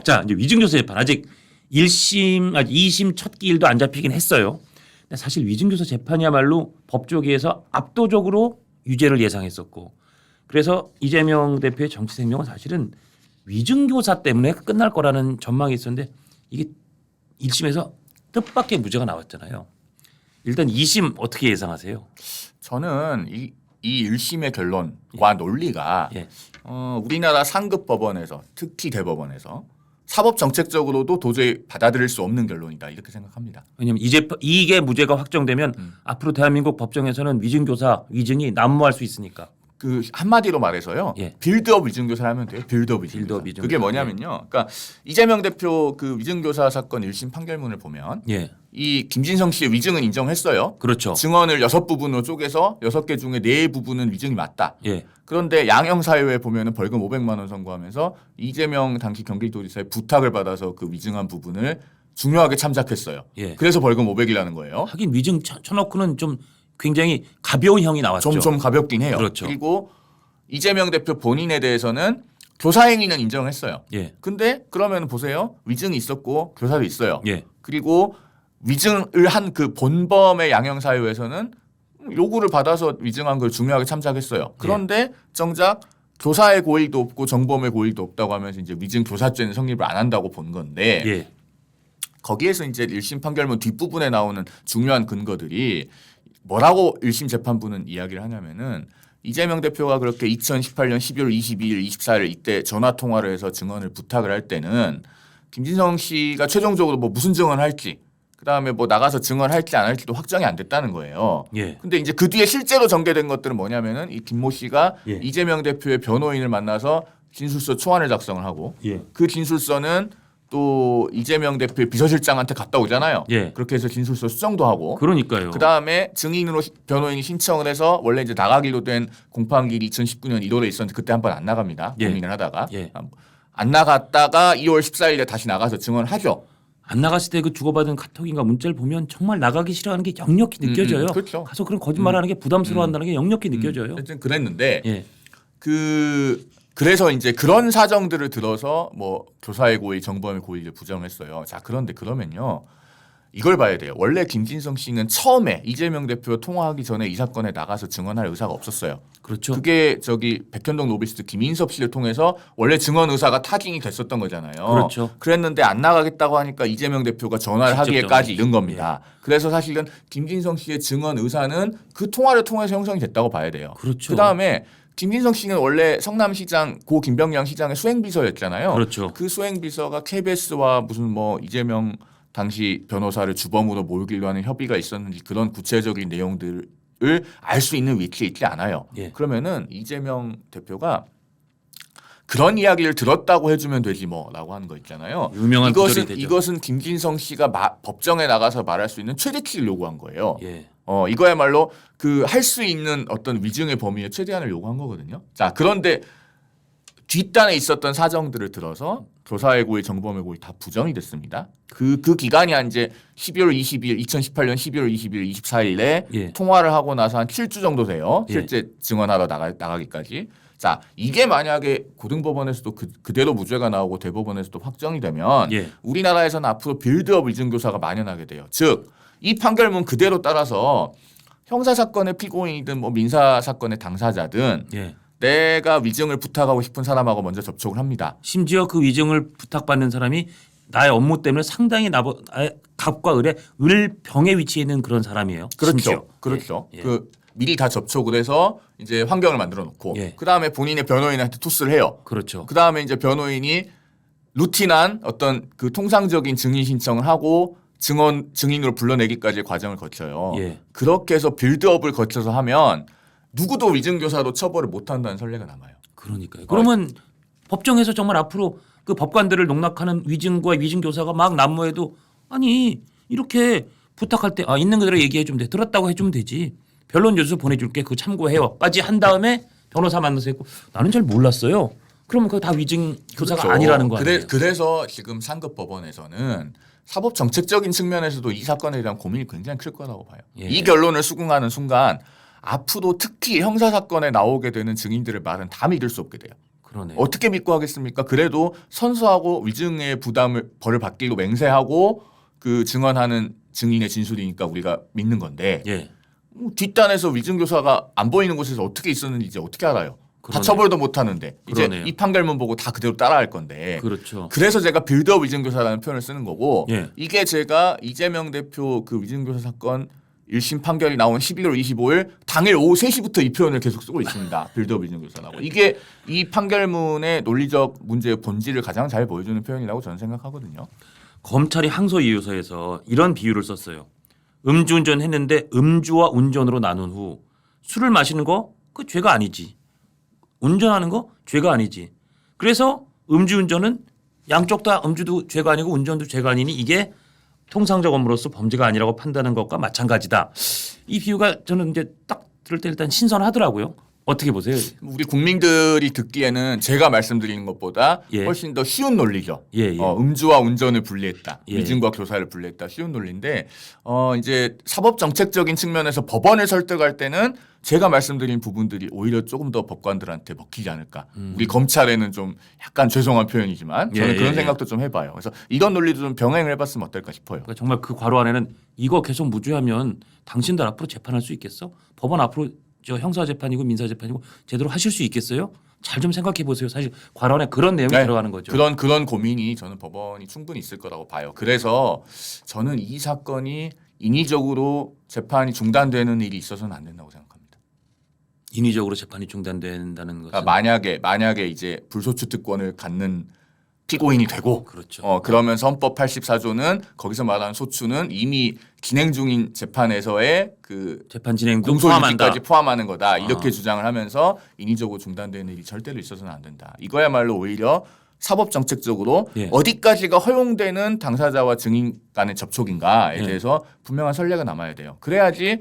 자, 이제 위증교사 재판 아직 1심, 2심 첫 기일도 안 잡히긴 했어요. 근데 사실 위증교사 재판이야말로 법조계에서 압도적으로 유죄를 예상했었고 그래서 이재명 대표의 정치 생명은 사실은 위증교사 때문에 끝날 거라는 전망이 있었는데 이게 1심에서 뜻밖의 무죄가 나왔잖아요. 일단 2심 어떻게 예상하세요? 저는 이 1심의 결론과 논리가 예. 우리나라 상급 법원에서 특히 대법원에서 사법 정책적으로도 도저히 받아들일 수 없는 결론이다 이렇게 생각합니다. 왜냐하면 이게 무죄가 확정되면 앞으로 대한민국 법정에서는 위증교사 위증이 난무할 수 있으니까. 그 한마디로 말해서요. 예. 빌드업 위증교사를 하면 돼요. 빌드업 위증교사. 그게 뭐냐면요. 그러니까 이재명 대표 그 위증교사 사건 1심 판결문을 보면 예. 이 김진성 씨의 위증은 인정했어요. 그렇죠. 증언을 6부분으로 쪼개서 6개 중에 4부분은 위증이 맞다. 예. 그런데 양형사유에 보면은 벌금 500만 원 선고하면서 이재명 당시 경기도지사의 부탁을 받아서 그 위증한 부분을 중요하게 참작했어요. 예. 그래서 벌금 500이라는 거예요. 하긴 위증 쳐놓고는 좀 굉장히 가벼운 형이 나왔죠. 좀 가볍긴 해요. 그렇죠. 그리고 이재명 대표 본인에 대해서는 교사 행위는 인정했어요. 예. 근데 그러면 보세요. 위증이 있었고 교사도 있어요. 예. 그리고 위증을 한 그 본범의 양형사유에서는 요구를 받아서 위증한 걸 중요하게 참작했어요. 그런데 정작 교사의 고의도 없고 정범의 고의도 없다고 하면서 이제 위증 교사죄는 성립을 안 한다고 본 건데 예. 거기에서 이제 1심 판결문 뒷부분에 나오는 중요한 근거들이 뭐라고 1심 재판부는 이야기를 하냐면은 이재명 대표가 그렇게 2018년 12월 22일, 24일 이때 전화 통화를 해서 증언을 부탁을 할 때는 김진성 씨가 최종적으로 뭐 무슨 증언을 할지 그다음에 뭐 나가서 증언할지 안 할지도 확정이 안 됐다는 거예요. 예. 근데 이제 그 뒤에 실제로 전개된 것들은 뭐냐면은 이 김모 씨가 예. 이재명 대표의 변호인을 만나서 진술서 초안을 작성을 하고 예. 그 진술서는 또 이재명 대표의 비서실장한테 갔다 오잖아요. 예. 그렇게 해서 진술서 수정도 하고 그러니까요. 그다음에 증인으로 변호인이 신청을 해서 원래 이제 나가기로 된 공판기일이 2019년 1월에 있었는데 그때 한 번 안 나갑니다. 예. 고민을 하다가 예. 안 나갔다가 2월 14일에 다시 나가서 증언을 하죠. 안 나갔을 때 그 주고받은 카톡인가 문자를 보면 정말 나가기 싫어하는 게 역력히 느껴져요. 그렇죠. 가서 그런 거짓말하는 게 부담스러워한다는 게 역력히 느껴져요. 하여튼 그랬는데 예. 그래서 이제 그런 사정들을 들어서 뭐 교사의 고의, 정범의 고의를 부정했어요. 자, 그런데 그러면요. 이걸 봐야 돼요. 원래 김진성 씨는 처음에 이재명 대표 통화하기 전에 이 사건에 나가서 증언할 의사가 없었어요. 그렇죠. 그게 저기 백현동 로비스트 김인섭 씨를 통해서 원래 증언 의사가 타진이 됐었던 거잖아요. 그렇죠. 그랬는데 안 나가겠다고 하니까 이재명 대표가 전화를 직접 하기에까지 이른 전화했죠. 겁니다. 그래서 사실은 김진성 씨의 증언 의사는 그 통화를 통해서 형성이 됐다고 봐야 돼요. 그렇죠. 그다음에 김진성 씨는 원래 성남시장 고 김병양 시장의 수행비서였잖아요. 그렇죠. 그 수행비서가 KBS와 무슨 뭐 이재명 당시 변호사를 주범으로 몰기로 하는 협의가 있었는지 그런 구체적인 내용들을 알 수 있는 위치에 있지 않아요. 예. 그러면은 이재명 대표가 그런 이야기를 들었다고 해주면 되지 뭐라고 하는 거 있잖아요. 유명한 구절이 되죠. 이것은 김진성 씨가 법정에 나가서 말할 수 있는 최대치를 요구한 거예요. 예. 이거야말로 그 할 수 있는 어떤 위증의 범위의 최대한을 요구한 거거든요. 자, 그런데 뒷단에 있었던 사정들을 들어서 교사의 고의, 정범의 고의 다 부정이 됐습니다. 그 기간이 한 이제 12월 20일, 2018년 12월 20일, 24일에 예. 통화를 하고 나서 한 7주 정도 돼요. 예. 실제 증언하러 나가기까지. 자, 이게 만약에 고등법원에서도 그대로 무죄가 나오고 대법원에서도 확정이 되면 예. 우리나라에서는 앞으로 빌드업 위증교사가 만연하게 돼요. 즉, 이 판결문 그대로 따라서 형사사건의 피고인이든 뭐 민사사건의 당사자든 예. 내가 위증을 부탁하고 싶은 사람하고 먼저 접촉을 합니다. 심지어 그 위증을 부탁받는 사람이 나의 업무 때문에 상당히 나의 갑과 을병에 위치해 있는 그런 사람이에요. 그렇죠. 심지어. 그렇죠. 예. 예. 그 미리 다 접촉을 해서 이제 환경을 만들어 놓고 예. 그다음에 본인의 변호인한테 토스를 해요. 그렇죠. 그다음에 이제 변호인이 루틴한 어떤 그 통상적인 증인 신청을 하고 증인으로 불러내기까지의 과정을 거쳐요. 예. 그렇게 해서 빌드업을 거쳐서 하면 누구도 위증교사로 처벌을 못한다는 선례가 남아요. 그러니까요. 그러면 법정에서 정말 앞으로 그 법관들을 농락하는 위증과 위증교사가 막 난무해도 아니 이렇게 부탁할 때 있는 그대로 얘기해 주면 돼. 들었다고 해주면 되지. 변론 요소 보내줄게. 그거 참고해요.까지 한 다음에 변호사 만나서 했고 나는 잘 몰랐어요. 그러면 그거 다 위증교사가 그렇죠. 아니라는 거 아니에요? 그래서 지금 상급 법원에서는 사법 정책적인 측면에서도 이 사건에 대한 고민이 굉장히 클 거라고 봐요. 예. 이 결론을 수긍하는 순간 앞으로 특히 형사 사건에 나오게 되는 증인들의 말은 다 믿을 수 없게 돼요. 그러네. 어떻게 믿고 하겠습니까? 그래도 선수하고 위증의 벌을 받기로 맹세하고 그 증언하는 증인의 진술이니까 우리가 믿는 건데 예. 뒷단에서 위증 교사가 안 보이는 곳에서 어떻게 있었는지 이제 어떻게 알아요? 다 그러네요. 처벌도 못 하는데 이제 그러네요. 이 판결문 보고 다 그대로 따라할 건데 그렇죠. 그래서 제가 빌드업 위증 교사라는 표현을 쓰는 거고 예. 이게 제가 이재명 대표 그 위증 교사 사건 1심 판결이 나온 11월 25일 당일 오후 3시부터 이 표현을 계속 쓰고 있습니다. 빌드업 위증 교사라고. 이게 이 판결문의 논리적 문제의 본질을 가장 잘 보여주는 표현이라고 저는 생각하거든요. 검찰이 항소이유서에서 이런 비유를 썼어요. 음주운전 했는데 음주와 운전으로 나눈 후 술을 마시는 거 그 죄가 아니지. 운전하는 거 죄가 아니지. 그래서 음주운전은 양쪽 다 음주도 죄가 아니고 운전도 죄가 아니니 이게 통상적 업무로서 범죄가 아니라고 판단하는 것과 마찬가지다. 이 비유가 저는 이제 딱 들을 때 일단 신선하더라고요. 어떻게 보세요? 우리 국민들이 듣기에는 제가 말씀드리는 것보다 예. 훨씬 더 쉬운 논리죠. 예, 예. 음주와 운전을 분리했다. 예. 위증과 교사를 분리했다. 쉬운 논리인데 이제 사법 정책적인 측면에서 법원을 설득할 때는 제가 말씀드린 부분들이 오히려 조금 더 법관들한테 먹히지 않을까. 우리 검찰에는 좀 약간 죄송한 표현이지만 저는 예, 그런 예, 생각도 좀 해봐요. 그래서 이런 논리도 좀 병행을 해봤으면 어떨까 싶어요. 그러니까 정말 그 괄호 안에는 이거 계속 무죄하면 당신들 앞으로 재판할 수 있겠어? 법원 앞으로 저 형사 재판이고 민사 재판이고 제대로 하실 수 있겠어요? 잘 좀 생각해 보세요. 사실 괄호 안에 그런 내용이 네. 들어가는 거죠. 그런 고민이 저는 법원이 충분히 있을 거라고 봐요. 그래서 저는 이 사건이 인위적으로 재판이 중단되는 일이 있어서는 안 된다고 생각합니다. 인위적으로 재판이 중단된다는 것은 그러니까 만약에 이제 불소추 특권을 갖는 피고인이 되고 그렇죠. 그러면서 헌법 84조는 거기서 말하는 소추는 이미 진행 중인 재판에서의 그 재판 진행도 포함한다. 공소유지까지 포함하는 거다. 이렇게 아. 주장을 하면서 인위적으로 중단되는 일이 절대로 있어서는 안 된다. 이거야말로 오히려 사법 정책적으로 예. 어디까지가 허용되는 당사자와 증인 간의 접촉인가에 예. 대해서 분명한 선례가 남아야 돼요. 그래야지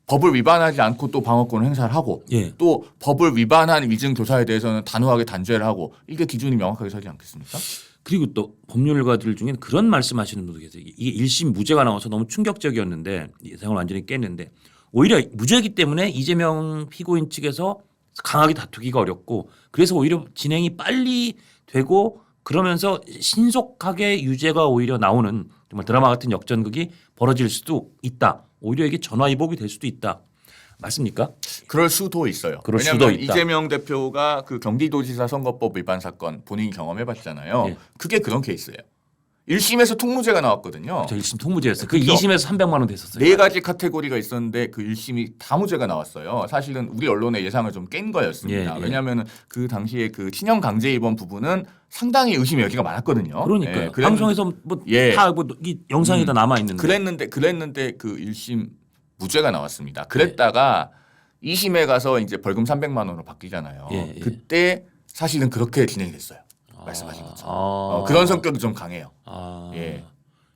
법을 위반하지 않고 또 방어권을 행사를 하고 예. 또 법을 위반한 위증 교사에 대해서는 단호하게 단죄를 하고 이게 기준이 명확하게 서지 않겠습니까? 그리고 또 법률가들 중에는 그런 말씀하시는 분도 계세요. 이게 1심 무죄가 나와서 너무 충격적이었는데 예상을 완전히 깼는데 오히려 무죄이기 때문에 이재명 피고인 측에서 강하게 다투기가 어렵고 그래서 오히려 진행이 빨리 되고 그러면서 신속하게 유죄가 오히려 나오는 정말 드라마 같은 역전극이 벌어질 수도 있다. 오히려 이게 전화위복이 될 수도 있다. 맞습니까? 그럴 수도 있어요. 그럴 왜냐하면 수도 있다. 이재명 대표가 그 경기도지사 선거법 위반 사건 본인이 경험해봤잖아요. 예. 그게 그런 케이스예요. 1심에서 통무죄가 나왔거든요. 저 1심 통무죄였어요. 그 그렇죠. 2심에서 300만 원 됐었어요. 네 가지 카테고리가 있었는데 그 1심이 다 무죄가 나왔어요. 사실은 우리 언론의 예상을 좀 깬 거였습니다. 예, 예. 왜냐하면 그 당시에 그 친형 강제 입원 부분은 상당히 의심의 여지가 많았거든요. 그러니까요. 예, 방송에서 뭐 예. 다 뭐 이 영상이 다 남아 있는데. 그랬는데 그 1심 무죄가 나왔습니다. 그랬다가 2심에 가서 이제 벌금 300만 원으로 바뀌잖아요. 예, 예. 그때 사실은 그렇게 진행이 됐어요. 말씀하신 것처럼. 그런 성격이 좀 강해요. 예.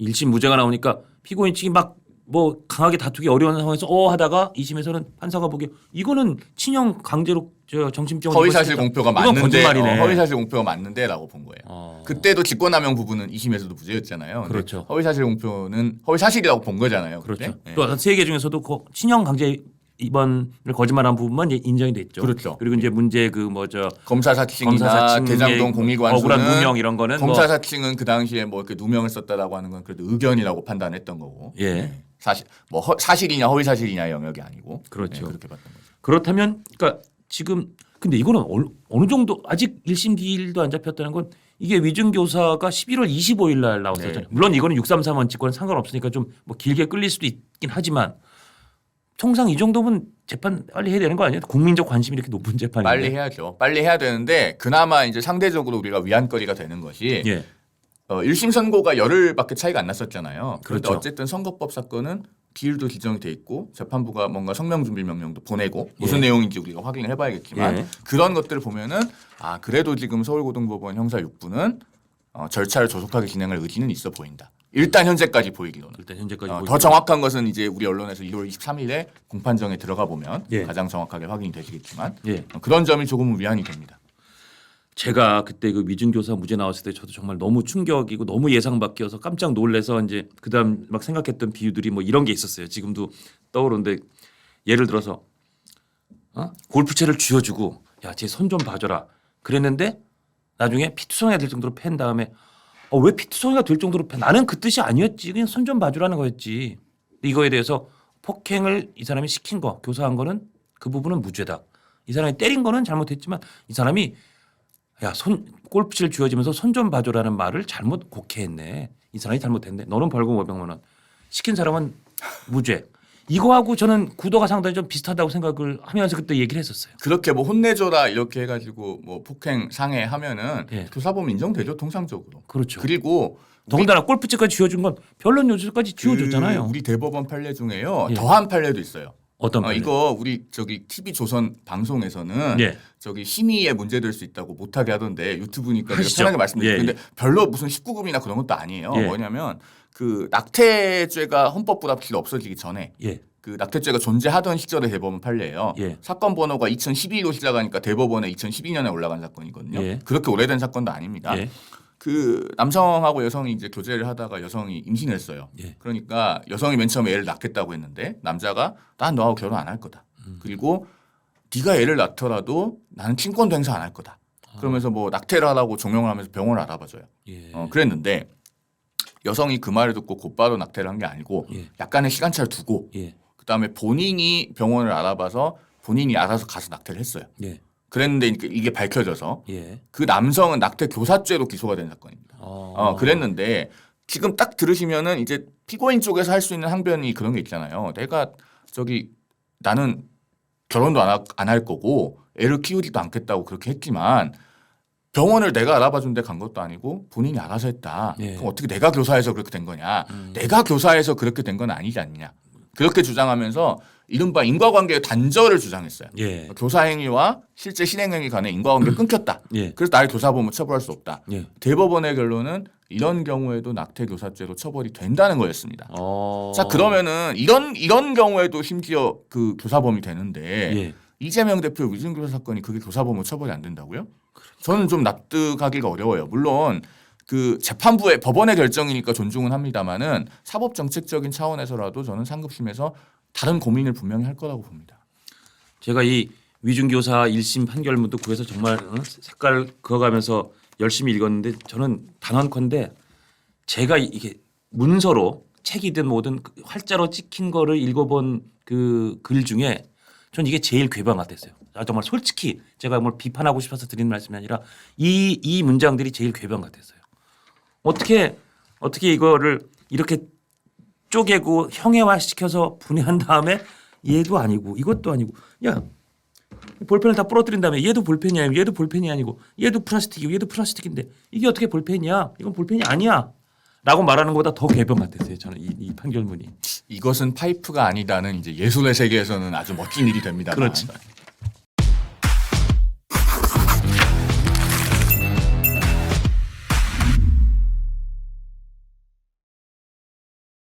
1심 무죄가 나오니까 피고인 측이 막 뭐 강하게 다투기 어려운 상황에서 하다가 2심에서는 판사가 보기에 이거는 친형 강제로 저 정신병 허위사실 공표가 맞는데 거짓말이네. 허위사실 공표가 맞는데라고 본 거예요. 그때도 직권남용 부분은 2심에서도 무죄였잖아요. 근데 그렇죠. 허위사실 공표는 허위사실이라고 본 거잖아요. 그렇죠. 그때. 예. 또 세 개 중에서도 그 친형 강제 입원을 거짓말한 부분만 이제 인정이 됐죠. 그렇죠. 그리고 이제 문제 그 뭐저 검사 사칭이나 대장동 공익완수는 억울한 누명 이런 거는 검사 뭐 사칭은 그 당시에 뭐 이렇게 누명을 썼다라고 하는 건 그래도 의견이라고 판단했던 거고. 예. 사실 뭐 사실이냐 허위 사실이냐의 영역이 아니고. 그렇죠. 예, 그렇게 봤던 거죠. 그렇다면 그러니까 지금 근데 이거는 어느 정도 아직 1심 기일도 안 잡혔다는 건 이게 위증 교사가 11월 25일 날 나왔었잖아요. 네. 물론 이거는 633원 직권은 상관없으니까 좀 뭐 길게 끌릴 수도 있긴 하지만 통상 이 정도면 재판 빨리 해야 되는 거 아니에요? 국민적 관심이 이렇게 높은 재판인데. 빨리 해야죠. 빨리 해야 되는데 그나마 이제 상대적으로 우리가 위안거리가 되는 것이 예. 1심 선고가 열흘밖에 차이가 안 났었잖아요. 그런데 그렇죠. 어쨌든 선거법 사건은 기일도 지정이 돼 있고 재판부가 뭔가 성명준비 명령도 보내고 무슨 예. 내용인지 우리가 확인을 해봐야겠지만 예. 그런 것들을 보면은 그래도 지금 서울고등법원 형사 6부는 절차를 조속하게 진행할 의지는 있어 보인다. 일단 현재까지 보이기로는. 일단 현재까지 더 정확한 것은 이제 우리 언론에서 1월 23일에 공판정에 들어가 보면 예. 가장 정확하게 확인이 되시겠지만 예. 그런 점이 조금은 위안이 됩니다. 제가 그때 그 위증 교사 무죄 나왔을 때 저도 정말 너무 충격이고 너무 예상 밖이어서 깜짝 놀래서 이제 그다음 막 생각했던 비유들이 뭐 이런 게 있었어요. 지금도 떠오르는데 예를 들어서 골프채를 쥐어주고 야, 쟤 손 좀 봐줘라. 그랬는데 나중에 피투성이가 될 정도로 팬 다음에 왜 피투성이가 될 정도로 패? 나는 그 뜻이 아니었지. 그냥 손 좀 봐주라는 거였지. 이거에 대해서 폭행을 이 사람이 시킨 거, 교사한 거는 그 부분은 무죄다. 이 사람이 때린 거는 잘못했지만 이 사람이 골프채를 쥐어지면서 손 좀 봐줘라는 말을 잘못 곡해했네. 이 사람이 잘못했네. 너는 벌금 500만 원. 시킨 사람은 무죄. 이거하고 저는 구도가 상당히 좀 비슷하다고 생각을 하면서 그때 얘기를 했었어요. 그렇게 뭐 혼내줘라 이렇게 해가지고 뭐 폭행 상해하면은 예. 교사범 인정되죠 통상적으로. 그렇죠. 그리고 더군다나 골프채까지 쥐어준 건 변론 요소까지 쥐어줬잖아요. 우리 대법원 판례 중에요 예. 더한 판례도 있어요. 어떤 판례? 이거 우리 저기 TV 조선 방송에서는 예. 저기 심의에 문제될 수 있다고 못하게 하던데 유튜브니까 제가 하시죠. 편하게 말씀드릴게요. 예, 근데 별로 무슨 19금이나 그런 것도 아니에요. 예. 뭐냐면 그 낙태죄가 헌법보다 필요 없어지기 전에 예. 그 낙태죄가 존재하던 시절의 대법원 판례예요. 예. 사건 번호가 2012로 시작하니까 대법원에 2012년에 올라간 사건이거든요. 예. 그렇게 오래된 사건도 아닙니다. 예. 그 남성하고 여성이 이제 교제를 하다가 여성이 임신을 했어요. 예. 그러니까 여성이 맨 처음에 애를 낳겠다고 했는데 남자가 난 너하고 결혼 안 할 거다. 그리고 네가 애를 낳더라도 나는 친권도 행사 안 할 거다. 그러면서 뭐 낙태를 하라고 종용을 하면서 병원을 알아봐줘요. 예. 그랬는데 여성이 그 말을 듣고 곧바로 낙태를 한 게 아니고 예. 약간의 시간차를 두고 예. 그다음에 본인이 병원을 알아봐서 본인이 알아서 가서 낙태를 했어요. 예. 그랬는데 이게 밝혀져서 예. 그 남성은 낙태 교사죄로 기소가 된 사건입니다. 그랬는데 지금 딱 들으시면은 이제 피고인 쪽에서 할 수 있는 항변이 그런 게 있잖아요. 내가 저기 나는 결혼도 안 할 거고 애를 키우지도 않겠다고 그렇게 했지만 병원을 내가 알아봐 준 데 간 것도 아니고 본인이 알아서 했다. 예. 그럼 어떻게 내가 교사해서 그렇게 된 거냐. 내가 교사해서 그렇게 된 건 아니지 않느냐. 그렇게 주장하면서 이른바 인과관계의 단절을 주장했어요. 예. 교사 행위와 실제 실행 행위 간의 인과관계가 끊겼다. 예. 그래서 나를 교사범을 처벌할 수 없다. 예. 대법원의 결론은 이런 경우에도 낙태교사죄로 처벌이 된다는 거였습니다. 자 그러면은 이런 경우에도 심지어 그 교사범이 되는데 예. 이재명 대표 위증교사 사건이 그게 교사범으로 처벌이 안 된다고요? 저는 좀 납득하기가 어려워요. 물론 그 재판부의 법원의 결정이니까 존중은 합니다만은 사법 정책적인 차원에서라도 저는 상급심에서 다른 고민을 분명히 할 거라고 봅니다. 제가 이 위중교사 1심 판결문도 구해서 정말 색깔 그어가면서 열심히 읽었는데 저는 단언컨대 제가 이게 문서로 책이든 뭐든 활자로 찍힌 거를 읽어본 그 글 중에 전 이게 제일 괴방 같았어요. 정말 솔직히 제가 뭘 비판하고 싶어서 드리는 말씀이 아니라 이 문장들이 제일 괴방 같았어요. 어떻게 이거를 이렇게 쪼개고 형해화시켜서 분해한 다음에 얘도 아니고 이것도 아니고 야 볼펜을 다 부러뜨린 다음에 얘도 볼펜이 아니고 얘도 볼펜이 아니고 얘도 플라스틱이고 얘도 플라스틱인데 이게 어떻게 볼펜이야? 이건 볼펜이 아니야. 라고 말하는 것보다 더 괴변 같았어요. 저는 이 판결문이. 이것은 파이프가 아니다는 이제 예술의 세계에서는 아주 멋진 일이 됩니다. 그렇죠.